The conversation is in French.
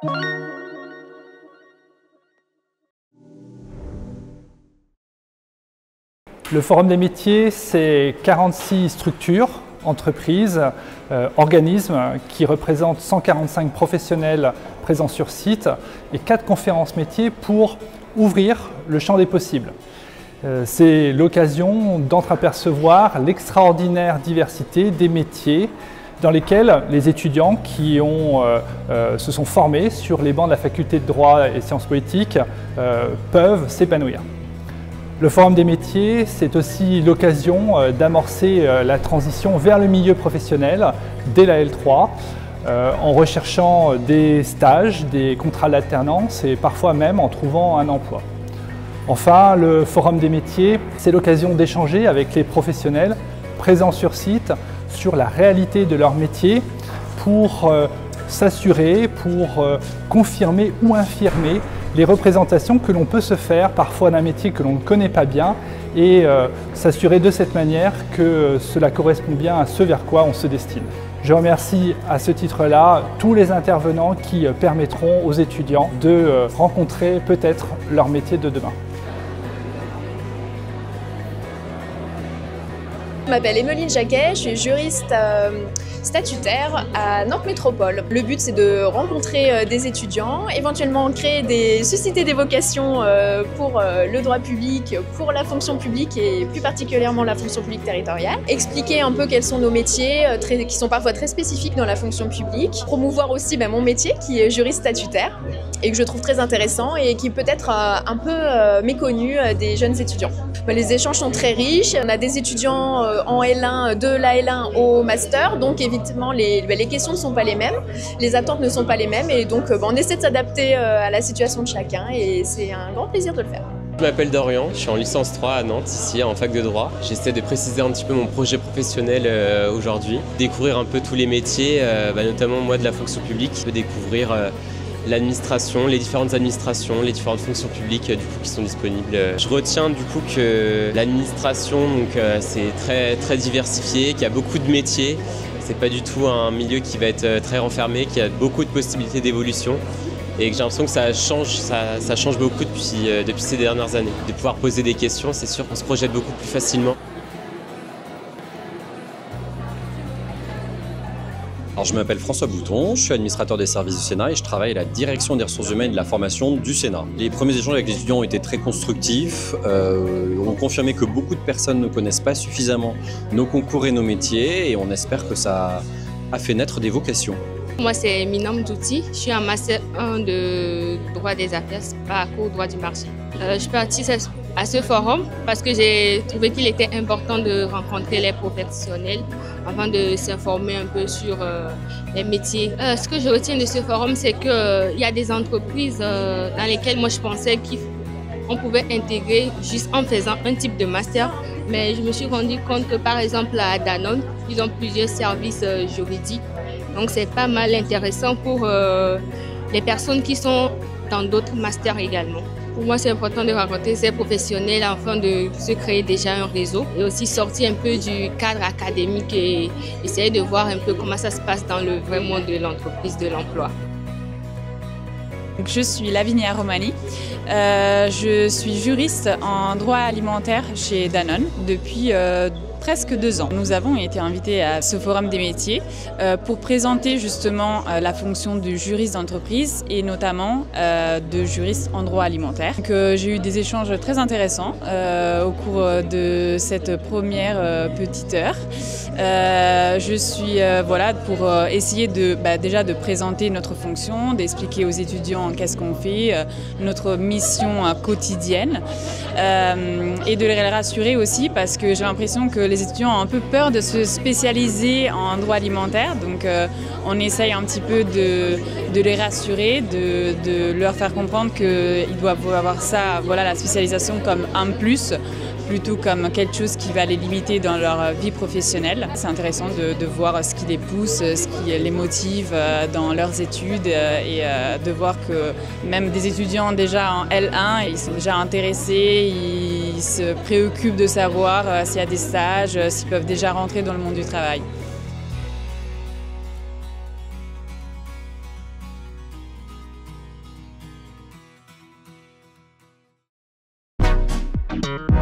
Le Forum des métiers, c'est 46 structures, entreprises, organismes qui représentent 145 professionnels présents sur site et 4 conférences métiers pour ouvrir le champ des possibles. C'est l'occasion d'entreapercevoir l'extraordinaire diversité des métiers dans lesquels les étudiants qui se sont formés sur les bancs de la faculté de droit et sciences politiques peuvent s'épanouir. Le Forum des métiers, c'est aussi l'occasion d'amorcer la transition vers le milieu professionnel dès la L3 en recherchant des stages, des contrats d'alternance et parfois même en trouvant un emploi. Enfin, le Forum des métiers, c'est l'occasion d'échanger avec les professionnels présents sur site sur la réalité de leur métier pour s'assurer, pour confirmer ou infirmer les représentations que l'on peut se faire parfois d'un métier que l'on ne connaît pas bien et s'assurer de cette manière que cela correspond bien à ce vers quoi on se destine. Je remercie à ce titre-là tous les intervenants qui permettront aux étudiants de rencontrer peut-être leur métier de demain. Je m'appelle Emeline Jacquet, je suis juriste statutaire à Nantes Métropole. Le but, c'est de rencontrer des étudiants, éventuellement susciter des vocations pour le droit public, pour la fonction publique et plus particulièrement la fonction publique territoriale. Expliquer un peu quels sont nos métiers qui sont parfois très spécifiques dans la fonction publique. Promouvoir aussi mon métier qui est juriste statutaire et que je trouve très intéressant et qui peut être un peu méconnu des jeunes étudiants. Les échanges sont très riches. On a des étudiants en L1, de la L1 au master, donc évidemment les questions ne sont pas les mêmes, les attentes ne sont pas les mêmes et donc on essaie de s'adapter à la situation de chacun et c'est un grand plaisir de le faire. Je m'appelle Dorian, je suis en licence 3 à Nantes, ici en fac de droit. J'essaie de préciser un petit peu mon projet professionnel aujourd'hui, découvrir un peu tous les métiers, notamment moi de la fonction publique, découvrir l'administration, les différentes administrations, les différentes fonctions publiques qui sont disponibles. Je retiens du coup que l'administration c'est très diversifié, qu'il y a beaucoup de métiers. C'est pas du tout un milieu qui va être très renfermé, qu'il y a beaucoup de possibilités d'évolution et que j'ai l'impression que ça change beaucoup depuis ces dernières années. De pouvoir poser des questions, c'est sûr qu'on se projette beaucoup plus facilement. Alors, je m'appelle François Bouton, je suis administrateur des services du Sénat et je travaille à la direction des ressources humaines et de la formation du Sénat. Les premiers échanges avec les étudiants ont été très constructifs, ont confirmé que beaucoup de personnes ne connaissent pas suffisamment nos concours et nos métiers et on espère que ça a fait naître des vocations. Moi, c'est Minam Douti, je suis en master 1 de droit des affaires, parcours droit du marché. Je suis partie à ce forum parce que j'ai trouvé qu'il était important de rencontrer les professionnels avant de s'informer un peu sur les métiers. Ce que je retiens de ce forum, c'est qu'il y a des entreprises dans lesquelles moi je pensais qu'on pouvait intégrer juste en faisant un type de master. Mais je me suis rendu compte que par exemple à Danone, ils ont plusieurs services juridiques. Donc c'est pas mal intéressant pour les personnes qui sont dans d'autres masters également. Pour moi, c'est important de rencontrer ces professionnels afin de se créer déjà un réseau et aussi sortir un peu du cadre académique et essayer de voir un peu comment ça se passe dans le vrai monde de l'entreprise, de l'emploi. Je suis Lavinia Romani, je suis juriste en droit alimentaire chez Danone depuis presque 2 ans. Nous avons été invités à ce forum des métiers pour présenter justement la fonction de juriste d'entreprise et notamment de juriste en droit alimentaire. J'ai eu des échanges très intéressants au cours de cette première petite heure. Je suis voilà pour essayer déjà de présenter notre fonction, d'expliquer aux étudiants qu'est-ce qu'on fait, notre mission quotidienne et de les rassurer aussi parce que j'ai l'impression que les étudiants ont un peu peur de se spécialiser en droit alimentaire, donc on essaye un petit peu de les rassurer, de leur faire comprendre qu'ils doivent avoir ça, voilà, la spécialisation comme un plus, plutôt comme quelque chose qui va les limiter dans leur vie professionnelle. C'est intéressant de voir ce qui les pousse, ce qui les motive dans leurs études et de voir que même des étudiants déjà en L1, ils sont déjà intéressés, ils se préoccupent de savoir s'il y a des stages, s'ils peuvent déjà rentrer dans le monde du travail. Thank you.